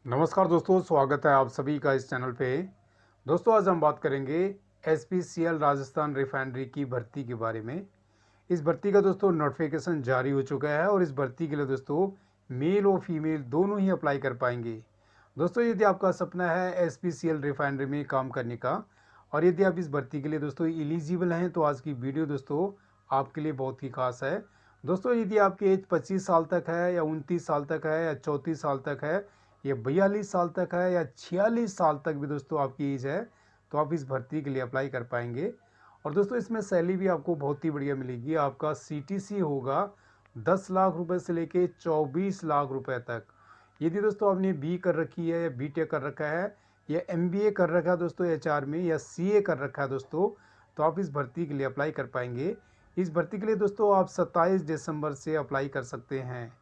नमस्कार दोस्तों, स्वागत है आप सभी का इस चैनल पे। दोस्तों, आज हम बात करेंगे एसपीसीएल राजस्थान रिफाइनरी की भर्ती के बारे में। इस भर्ती का दोस्तों नोटिफिकेशन जारी हो चुका है और इस भर्ती के लिए दोस्तों मेल और फीमेल दोनों ही अप्लाई कर पाएंगे। दोस्तों, यदि आपका सपना है एसपीसीएल रिफाइनरी में काम करने का और यदि आप इस भर्ती के लिए दोस्तों एलिजिबल हैं तो आज की वीडियो दोस्तों आपके लिए बहुत ही खास है। दोस्तों, यदि आपकी एज 25 साल तक है या 29 साल तक है या 34 साल तक है या 42 साल तक है या 46 साल तक भी दोस्तों आपकी एज है तो आप इस भर्ती के लिए अप्लाई कर पाएंगे। और दोस्तों, इसमें सैलरी भी आपको बहुत ही बढ़िया मिलेगी। आपका सीटीसी होगा 10 लाख रुपए से लेके 24 लाख रुपए तक। यदि दोस्तों आपने बी कर रखी है या बीटेक कर रखा है या एमबीए कर रखा है दोस्तों एचआर में या सीए कर रखा है दोस्तों, तो आप इस भर्ती के लिए अप्लाई कर पाएंगे। इस भर्ती के लिए दोस्तों आप 27 दिसंबर से अप्लाई कर सकते हैं।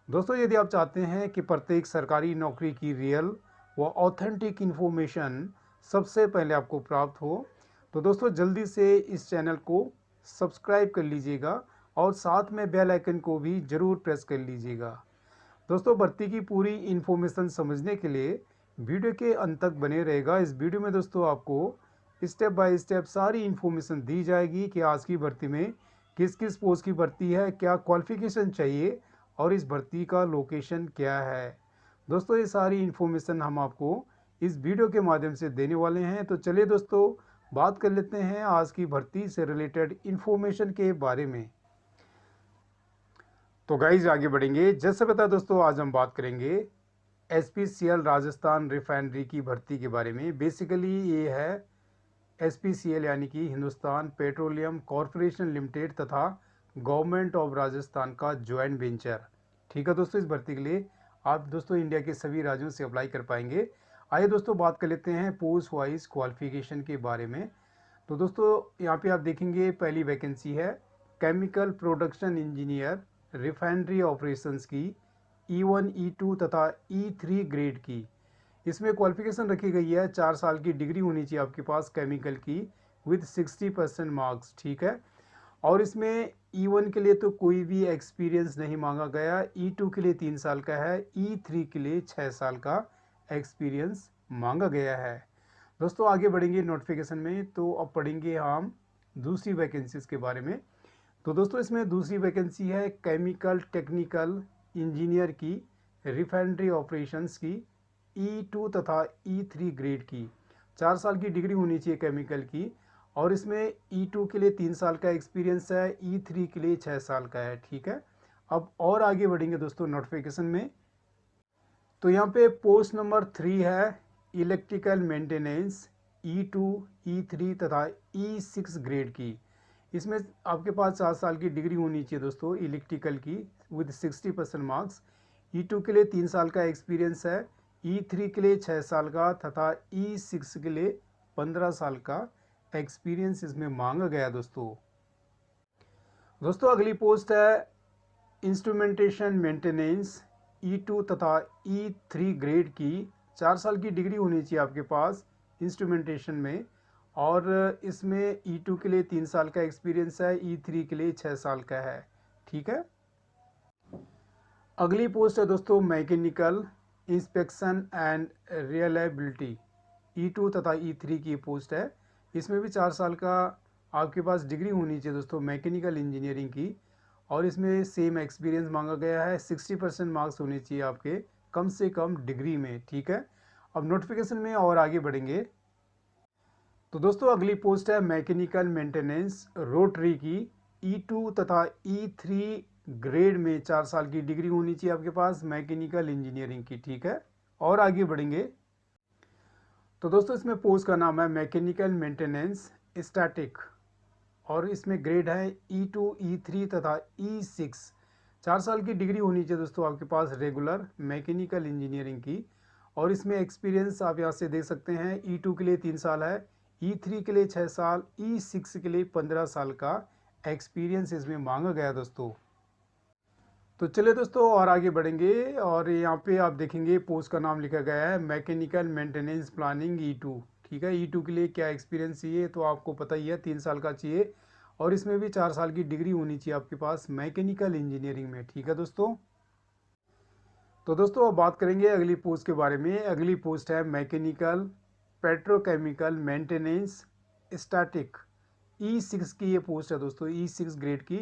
दोस्तों, यदि आप चाहते हैं कि प्रत्येक सरकारी नौकरी की रियल व ऑथेंटिक इन्फॉर्मेशन सबसे पहले आपको प्राप्त हो तो दोस्तों जल्दी से इस चैनल को सब्सक्राइब कर लीजिएगा और साथ में बेल आइकन को भी ज़रूर प्रेस कर लीजिएगा। दोस्तों, भर्ती की पूरी इन्फॉर्मेशन समझने के लिए वीडियो के अंत तक बने रहेगा। इस वीडियो में दोस्तों आपको स्टेप बाय स्टेप सारी इन्फॉर्मेशन दी जाएगी कि आज की भर्ती में किस किस पोस्ट की भर्ती है, क्या क्वालिफिकेशन चाहिए और इस भर्ती का लोकेशन क्या है। दोस्तों, ये सारी इन्फॉर्मेशन हम आपको इस वीडियो के माध्यम से देने वाले हैं। तो चलिए दोस्तों बात कर लेते हैं आज की भर्ती से रिलेटेड इन्फॉर्मेशन के बारे में। तो गाइज आगे बढ़ेंगे। जैसे बताया दोस्तों, आज हम बात करेंगे एसपीसीएल राजस्थान रिफाइनरी की भर्ती के बारे में। बेसिकली ये है एसपीसीएल यानी कि हिंदुस्तान पेट्रोलियम कॉरपोरेशन लिमिटेड तथा गवर्नमेंट ऑफ राजस्थान का ज्वाइंट वेंचर। ठीक है दोस्तों, इस भर्ती के लिए आप दोस्तों इंडिया के सभी राज्यों से अप्लाई कर पाएंगे। आइए दोस्तों बात कर लेते हैं पोस्ट वाइज क्वालिफिकेशन के बारे में। तो दोस्तों यहाँ पे आप देखेंगे पहली वैकेंसी है chemical production engineer refinery operations की E1 E2 तथा E3 ग्रेड की। इसमें क्वालिफिकेशन रखी गई है 4 साल की डिग्री होनी चाहिए आपके पास केमिकल की विद 60% मार्क्स। ठीक है, और इसमें E1 के लिए तो कोई भी एक्सपीरियंस नहीं मांगा गया, E2 के लिए 3 साल का है, E3 के लिए 6 साल का एक्सपीरियंस मांगा गया है। दोस्तों आगे बढ़ेंगे नोटिफिकेशन में, तो अब पढ़ेंगे हम दूसरी वैकेंसीज के बारे में। तो दोस्तों इसमें दूसरी वैकेंसी है केमिकल टेक्निकल इंजीनियर की रिफाइनरी ऑपरेशंस की E2 तथा E3 ग्रेड की। 4 साल की डिग्री होनी चाहिए केमिकल की और इसमें E2 के लिए 3 साल का एक्सपीरियंस है, E3 के लिए 6 साल का है। ठीक है, अब और आगे बढ़ेंगे दोस्तों नोटिफिकेशन में। तो यहाँ पे पोस्ट नंबर 3 है इलेक्ट्रिकल मेंटेनेंस E2 E3 तथा E6 ग्रेड की। इसमें आपके पास 4 साल की डिग्री होनी चाहिए दोस्तों इलेक्ट्रिकल की विद 60% मार्क्स। E2 के लिए 3 साल का एक्सपीरियंस है, E3 के लिए 6 साल का तथा E6 के लिए 15 साल का एक्सपीरियंस इसमें मांगा गया दोस्तों। दोस्तों अगली पोस्ट है इंस्ट्रूमेंटेशन मेंटेनेंस E2 तथा E3 ग्रेड की। 4 साल की डिग्री होनी चाहिए आपके पास इंस्ट्रूमेंटेशन में और इसमें E2 के लिए 3 साल का एक्सपीरियंस है, E3 के लिए 6 साल का है। ठीक है, अगली पोस्ट है दोस्तों mechanical inspection and reliability. E2 तथा E3 की पोस्ट है। इसमें भी 4 साल का आपके पास डिग्री होनी चाहिए दोस्तों मैकेनिकल इंजीनियरिंग की और इसमें सेम एक्सपीरियंस मांगा गया है। 60% मार्क्स होने चाहिए आपके कम से कम डिग्री में। ठीक है, अब नोटिफिकेशन में और आगे बढ़ेंगे। तो दोस्तों अगली पोस्ट है मैकेनिकल मेंटेनेंस रोटरी की। E2 तथा E3 ग्रेड में 4 साल की डिग्री होनी चाहिए आपके पास मैकेनिकल इंजीनियरिंग की। ठीक है, और आगे बढ़ेंगे। तो दोस्तों इसमें पोस्ट का नाम है मैकेनिकल मेंटेनेंस स्टैटिक और इसमें ग्रेड है E2 E3 तथा E6। 4 साल की डिग्री होनी चाहिए दोस्तों आपके पास रेगुलर मैकेनिकल इंजीनियरिंग की और इसमें एक्सपीरियंस आप यहाँ से देख सकते हैं। E2 के लिए 3 साल है, E3 के लिए 6 साल, E6 के लिए 15 साल का एक्सपीरियंस इसमें मांगा गया दोस्तों। तो चलिए दोस्तों और आगे बढ़ेंगे और यहाँ पे आप देखेंगे पोस्ट का नाम लिखा गया है मैकेनिकल मेंटेनेंस प्लानिंग E2। ठीक है, E2 के लिए क्या एक्सपीरियंस चाहिए तो आपको पता ही है 3 साल का चाहिए और इसमें भी 4 साल की डिग्री होनी चाहिए आपके पास मैकेनिकल इंजीनियरिंग में। ठीक है दोस्तों, तो दोस्तों अब बात करेंगे अगली पोस्ट के बारे में। अगली पोस्ट है mechanical petrochemical maintenance static E6 की ये पोस्ट है दोस्तों, E6 ग्रेड की।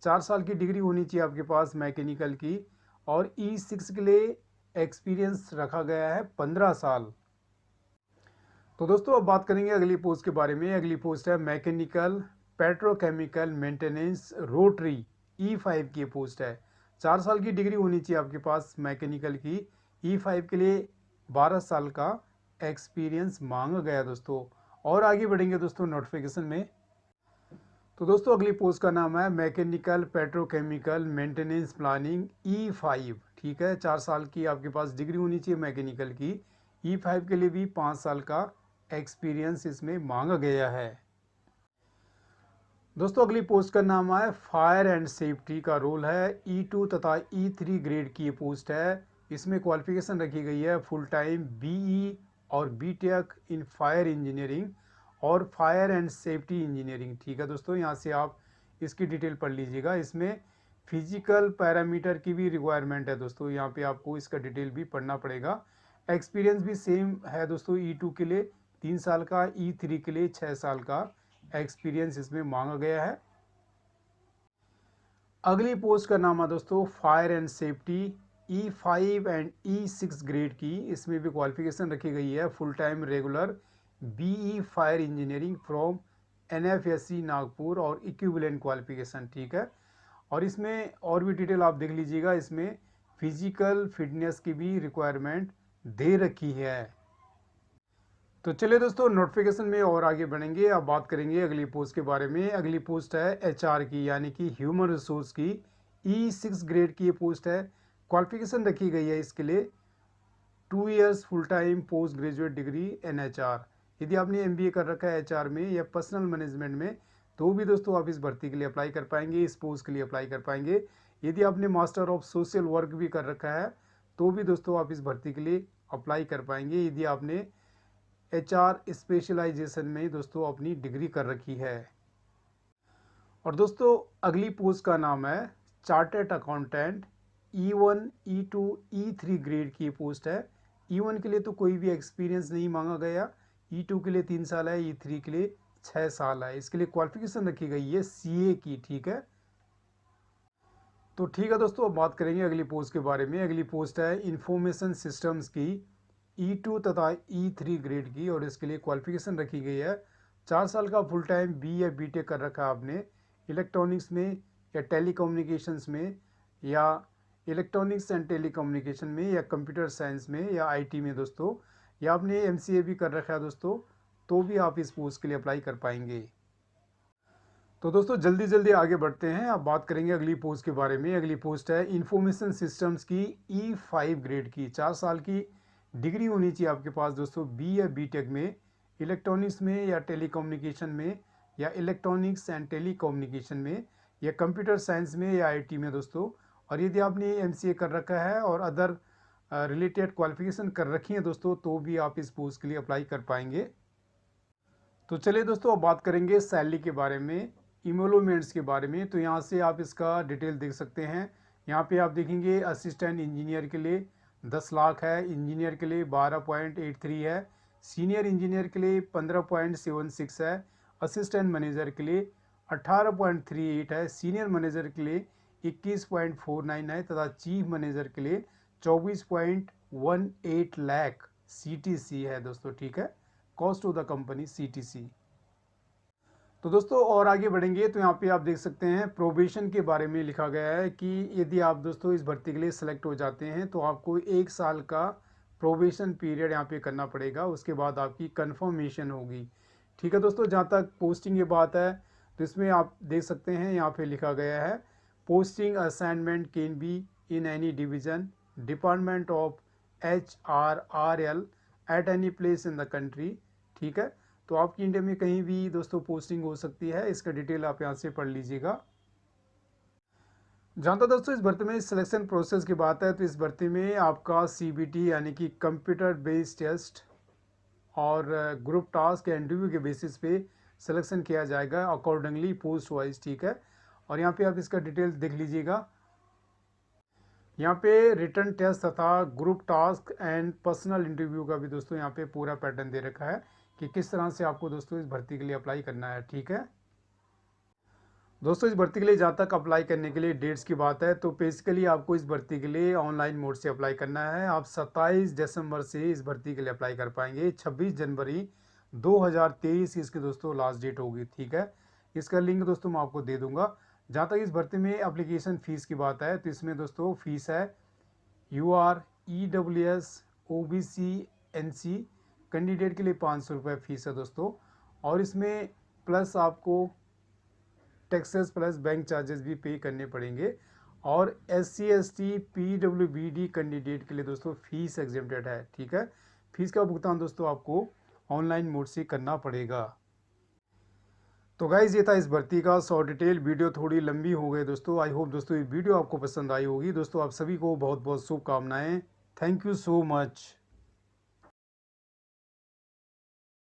4 साल की डिग्री होनी चाहिए आपके पास मैकेनिकल की, और E6 के लिए एक्सपीरियंस रखा गया है 15 साल। तो दोस्तों अब बात करेंगे अगली पोस्ट के बारे में। अगली पोस्ट है mechanical petrochemical maintenance rotary, E5 की पोस्ट है। 4 साल की डिग्री होनी चाहिए आपके पास मैकेनिकल की। E5 के लिए 12 साल का एक्सपीरियंस मांगा गया दोस्तों। और आगे बढ़ेंगे दोस्तों नोटिफिकेशन में। तो दोस्तों अगली पोस्ट का नाम है mechanical petrochemical maintenance planning E5, ठीक है। 4 साल की आपके पास डिग्री होनी चाहिए मैकेनिकल की। E5 के लिए भी 5 साल का एक्सपीरियंस इसमें मांगा गया है। दोस्तों अगली पोस्ट का नाम है फायर एंड सेफ्टी का रोल है। E2 तथा E3 ग्रेड की ये पोस्ट है। इसमें क्वालिफिकेशन रखी गई है फुल टाइम BE और BTech इन फायर इंजीनियरिंग और फायर एंड सेफ्टी इंजीनियरिंग, ठीक है दोस्तों। यहाँ से आप इसकी डिटेल पढ़ लीजिएगा। इसमें फिजिकल पैरामीटर की भी रिक्वायरमेंट है दोस्तों, यहाँ पे आपको इसका डिटेल भी पढ़ना पड़ेगा। एक्सपीरियंस भी सेम है दोस्तों, E2 के लिए 3 साल का, E3 के लिए 6 साल का एक्सपीरियंस इसमें मांगा गया है। अगली पोस्ट का नाम है दोस्तों fire and safety E5 and E6 grade की। इसमें भी क्वालिफिकेशन रखी गई है full time regular BE fire engineering from NFSC Nagpur और इक्विवेलेंट क्वालिफिकेशन, ठीक है। और इसमें और भी डिटेल आप देख लीजिएगा। इसमें फिजिकल फिटनेस की भी रिक्वायरमेंट दे रखी है। तो चलिए दोस्तों नोटिफिकेशन में और आगे बढ़ेंगे। अब बात करेंगे अगली पोस्ट के बारे में। अगली पोस्ट है HR की, यानी कि ह्यूमन रिसोर्स की। E6 ग्रेड की ये पोस्ट है। क्वालिफिकेशन रखी गई है इसके लिए 2 years full time post graduate degree NHR। यदि आपने MBA कर रखा है HR में या पर्सनल मैनेजमेंट में, तो भी दोस्तों आप इस भर्ती के लिए अप्लाई कर पाएंगे, इस पोस्ट के लिए अप्लाई कर पाएंगे। यदि आपने मास्टर ऑफ सोशल वर्क भी कर रखा है, तो भी दोस्तों आप इस भर्ती के लिए अप्लाई कर पाएंगे, यदि आपने HR स्पेशलाइजेशन में दोस्तों अपनी डिग्री कर रखी है। और दोस्तों अगली पोस्ट का नाम है chartered accountant E1, E2, E3 grade की पोस्ट है। E1 के लिए तो कोई भी एक्सपीरियंस नहीं मांगा गया, E2 के लिए 3 साल है, E3 के लिए 6 साल है। इसके लिए क्वालिफिकेशन रखी गई है CA की, ठीक है। तो ठीक है दोस्तों अब बात करेंगे अगली पोस्ट के बारे में। अगली पोस्ट है इंफॉर्मेशन सिस्टम्स की E2 तथा E3 ग्रेड की, और इसके लिए क्वालिफिकेशन रखी गई है 4 साल का फुल टाइम BE या BTech कर रखा है आपने इलेक्ट्रॉनिक्स में या टेलीकम्युनिकेशंस में या इलेक्ट्रॉनिक्स एंड टेलीकम्युनिकेशन में या कंप्यूटर साइंस में या IT में दोस्तों, या आपने MCA भी कर रखा है दोस्तों, तो भी आप इस पोस्ट के लिए अप्लाई कर पाएंगे। तो दोस्तों जल्दी जल्दी आगे बढ़ते हैं। अब बात करेंगे अगली पोस्ट के बारे में। अगली पोस्ट है इंफॉर्मेशन सिस्टम्स की E5 ग्रेड की। 4 साल की डिग्री होनी चाहिए आपके पास दोस्तों BE या BTech में इलेक्ट्रॉनिक्स में या टेलीकम्युनिकेशन में या इलेक्ट्रॉनिक्स एंड टेलीकम्युनिकेशन में या कंप्यूटर साइंस में या IT में दोस्तों। और यदि आपने MCA कर रखा है और अदर रिलेटेड क्वालिफिकेशन कर रखी है दोस्तों, तो भी आप इस पोस्ट के लिए अप्लाई कर पाएंगे। तो चलिए दोस्तों अब बात करेंगे सैलरी के बारे में, इमोलोमेंट्स के बारे में। तो यहाँ से आप इसका डिटेल देख सकते हैं। यहाँ पे आप देखेंगे असिस्टेंट इंजीनियर के लिए 10 लाख है, इंजीनियर के लिए 12.83 है, सीनियर इंजीनियर के लिए 15.76 है, असिस्टेंट मैनेजर के लिए 18.38 है, सीनियर मैनेजर के लिए 21.49 है तथा चीफ मैनेजर के लिए 24.18 लाख CTC है दोस्तों, ठीक है। Cost of the company CTC। तो दोस्तों और आगे बढ़ेंगे तो यहाँ पे आप देख सकते हैं प्रोबेशन के बारे में लिखा गया है कि यदि आप दोस्तों इस भर्ती के लिए सेलेक्ट हो जाते हैं तो आपको 1 साल का प्रोबेशन पीरियड यहाँ पे करना पड़ेगा, उसके बाद आपकी कंफर्मेशन होगी, ठीक है दोस्तों। जहाँ तक पोस्टिंग की बात है तो इसमें आप देख सकते हैं यहाँ पे लिखा गया है posting assignment can be in any division department of HRRL at any place in the country, ठीक है। तो आपकी इंडिया में कहीं भी दोस्तों पोस्टिंग हो सकती है, इसका डिटेल आप यहाँ से पढ़ लीजिएगा। जहाँ तक दोस्तों इस भर्ती में सिलेक्शन प्रोसेस की बात है तो इस भर्ती में आपका CBT यानी कि कंप्यूटर बेस्ड टेस्ट और ग्रुप टास्क या इंटरव्यू के बेसिस पे सिलेक्शन किया जाएगा अकॉर्डिंगली पोस्ट वाइज, ठीक है। और यहाँ पे आप इसका डिटेल देख लीजिएगा। यहाँ पे रिटर्न टेस्ट तथा group task and personal interview का भी दोस्तों यहाँ पे पूरा पैटर्न दे रखा है कि किस तरह से आपको दोस्तों इस भर्ती के लिए अप्लाई करना है। ठीक है दोस्तों, इस भर्ती के लिए जहाँ तक अप्लाई करने के लिए डेट्स की बात है तो बेसिकली आपको इस भर्ती के लिए ऑनलाइन मोड से अप्लाई करना है। आप 27 दिसंबर से इस भर्ती के लिए अप्लाई कर पाएंगे। 26 जनवरी 2023 इसकी दोस्तों लास्ट डेट होगी। ठीक है, इसका लिंक दोस्तों मैं आपको दे दूंगा। जहाँ तक इस भर्ती में एप्लीकेशन फ़ीस की बात है तो इसमें दोस्तों फ़ीस है UR EWS OBC NC candidate के लिए 500 रुपये फ़ीस है दोस्तों। और इसमें प्लस आपको टैक्सेस प्लस बैंक चार्जेस भी पे करने पड़ेंगे। और SC ST PWBD कैंडिडेट के लिए दोस्तों फीस एग्जेम्प्टेड है। ठीक है, फीस का भुगतान दोस्तों आपको ऑनलाइन मोड से करना पड़ेगा। तो गाइज ये था इस भर्ती का शॉर्ट डिटेल वीडियो, थोड़ी लंबी हो गई दोस्तों। आई होप दोस्तों ये वीडियो आपको पसंद आई होगी। दोस्तों आप सभी को बहुत बहुत शुभकामनाएं। Thank you so much.